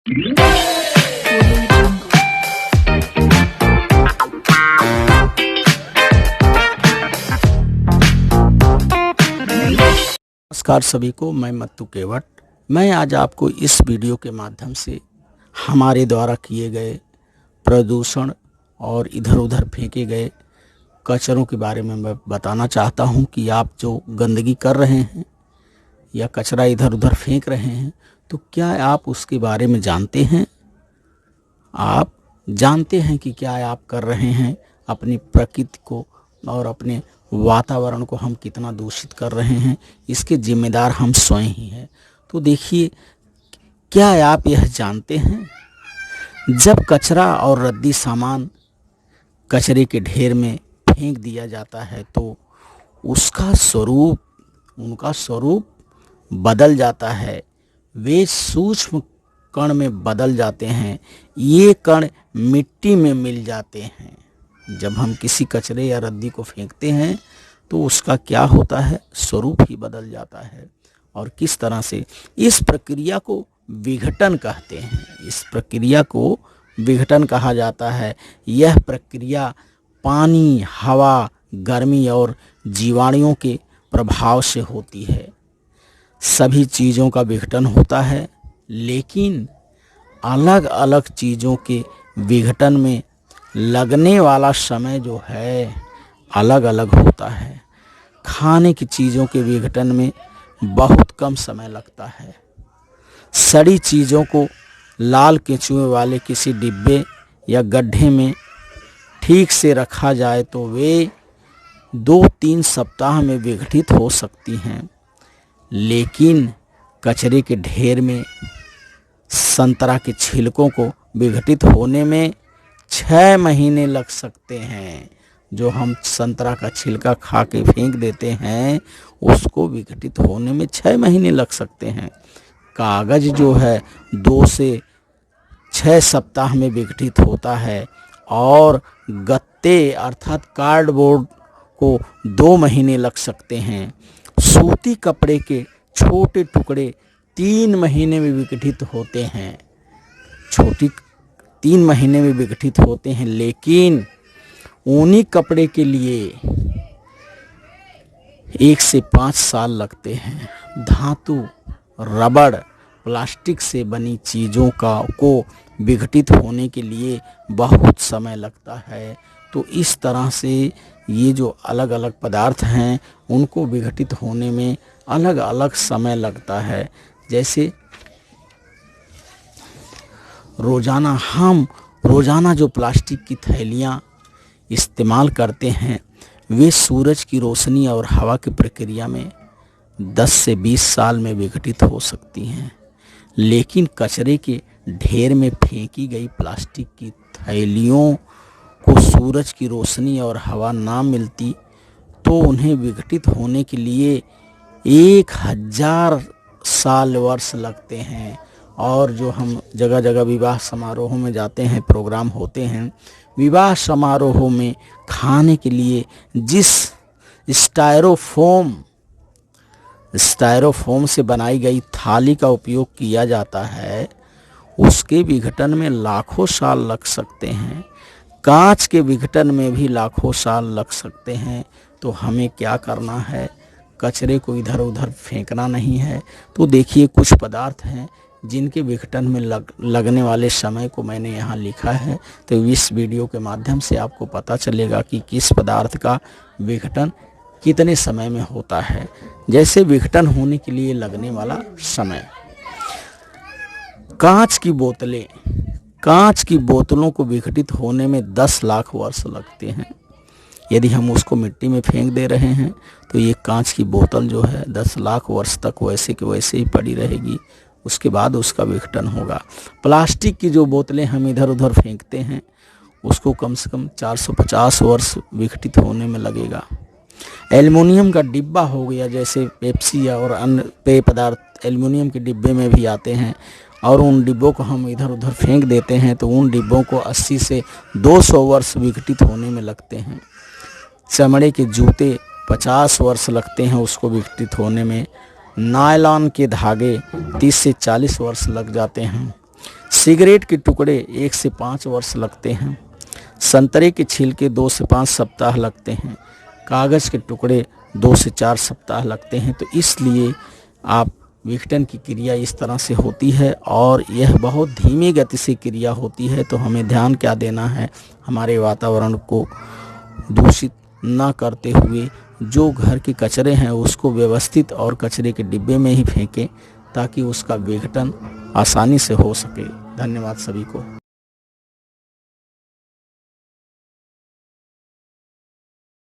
नमस्कार सभी को, मैं मत्तू केवट। मैं आज आपको इस वीडियो के माध्यम से हमारे द्वारा किए गए प्रदूषण और इधर उधर फेंके गए कचरों के बारे में मैं बताना चाहता हूं कि आप जो गंदगी कर रहे हैं या कचरा इधर उधर फेंक रहे हैं, तो क्या आप उसके बारे में जानते हैं? आप जानते हैं कि क्या आप कर रहे हैं? अपनी प्रकृति को और अपने वातावरण को हम कितना दूषित कर रहे हैं, इसके जिम्मेदार हम स्वयं ही हैं। तो देखिए, क्या आप यह जानते हैं, जब कचरा और रद्दी सामान कचरे के ढेर में फेंक दिया जाता है तो उनका स्वरूप बदल जाता है। वे सूक्ष्म कण में बदल जाते हैं। ये कण मिट्टी में मिल जाते हैं। जब हम किसी कचरे या रद्दी को फेंकते हैं तो उसका क्या होता है, स्वरूप ही बदल जाता है। और किस तरह से इस प्रक्रिया को विघटन कहते हैं। इस प्रक्रिया को विघटन कहा जाता है। यह प्रक्रिया पानी, हवा, गर्मी और जीवाणुओं के प्रभाव से होती है। सभी चीज़ों का विघटन होता है, लेकिन अलग अलग चीज़ों के विघटन में लगने वाला समय जो है अलग अलग होता है। खाने की चीज़ों के विघटन में बहुत कम समय लगता है। सड़ी चीज़ों को लाल केंचुए वाले किसी डिब्बे या गड्ढे में ठीक से रखा जाए तो वे 2-3 सप्ताह में विघटित हो सकती हैं, लेकिन कचरे के ढेर में संतरा के छिलकों को विघटित होने में 6 महीने लग सकते हैं। जो हम संतरा का छिलका खा के फेंक देते हैं, उसको विघटित होने में 6 महीने लग सकते हैं। कागज जो है 2 से 6 सप्ताह में विघटित होता है और गत्ते अर्थात कार्डबोर्ड को 2 महीने लग सकते हैं। सूती कपड़े के छोटे टुकड़े 3 महीने में विघटित होते हैं। 3 महीने में विघटित होते हैं, लेकिन ऊनी कपड़े के लिए 1 से 5 साल लगते हैं। धातु, रबड़, प्लास्टिक से बनी चीज़ों को विघटित होने के लिए बहुत समय लगता है। तो इस तरह से ये जो अलग अलग पदार्थ हैं, उनको विघटित होने में अलग अलग समय लगता है। जैसे रोज़ाना जो प्लास्टिक की थैलियाँ इस्तेमाल करते हैं, वे सूरज की रोशनी और हवा की प्रक्रिया में 10 से 20 साल में विघटित हो सकती हैं। लेकिन कचरे के ढेर में फेंकी गई प्लास्टिक की थैलियों को सूरज की रोशनी और हवा ना मिलती तो उन्हें विघटित होने के लिए 1000 साल वर्ष लगते हैं। और जो हम जगह जगह विवाह समारोहों में जाते हैं, प्रोग्राम होते हैं, विवाह समारोहों में खाने के लिए जिस स्टायरोफोम से बनाई गई थाली का उपयोग किया जाता है, उसके विघटन में लाखों साल लग सकते हैं। कांच के विघटन में भी लाखों साल लग सकते हैं। तो हमें क्या करना है, कचरे को इधर उधर फेंकना नहीं है। तो देखिए, कुछ पदार्थ हैं जिनके विघटन में लगने वाले समय को मैंने यहाँ लिखा है। तो इस वीडियो के माध्यम से आपको पता चलेगा कि किस पदार्थ का विघटन कितने समय में होता है। जैसे विघटन होने के लिए लगने वाला समय, कांच की बोतलों को विघटित होने में 10 लाख वर्ष लगते हैं। यदि हम उसको मिट्टी में फेंक दे रहे हैं तो ये कांच की बोतल जो है 10 लाख वर्ष तक वैसे के वैसे ही पड़ी रहेगी। उसके बाद उसका विघटन होगा। प्लास्टिक की जो बोतलें हम इधर उधर फेंकते हैं, उसको कम से कम 450 वर्ष विघटित होने में लगेगा। एल्युमिनियम का डिब्बा हो गया, जैसे पेप्सी और अन्य पेय पदार्थ एल्युमिनियम के डिब्बे में भी आते हैं, और उन डिब्बों को हम इधर उधर फेंक देते हैं तो उन डिब्बों को 80 से 200 वर्ष विघटित होने में लगते हैं। चमड़े के जूते 50 वर्ष लगते हैं उसको विघटित होने में। नायलॉन के धागे 30 से 40 वर्ष लग जाते हैं। सिगरेट के टुकड़े 1 से 5 वर्ष लगते हैं। संतरे के छिलके 2 से 5 सप्ताह लगते हैं। कागज़ के टुकड़े 2 से 4 सप्ताह लगते हैं। तो इसलिए आप विघटन की क्रिया इस तरह से होती है और यह बहुत धीमी गति से क्रिया होती है। तो हमें ध्यान क्या देना है, हमारे वातावरण को दूषित न करते हुए जो घर के कचरे हैं उसको व्यवस्थित और कचरे के डिब्बे में ही फेंकें ताकि उसका विघटन आसानी से हो सके। धन्यवाद सभी को।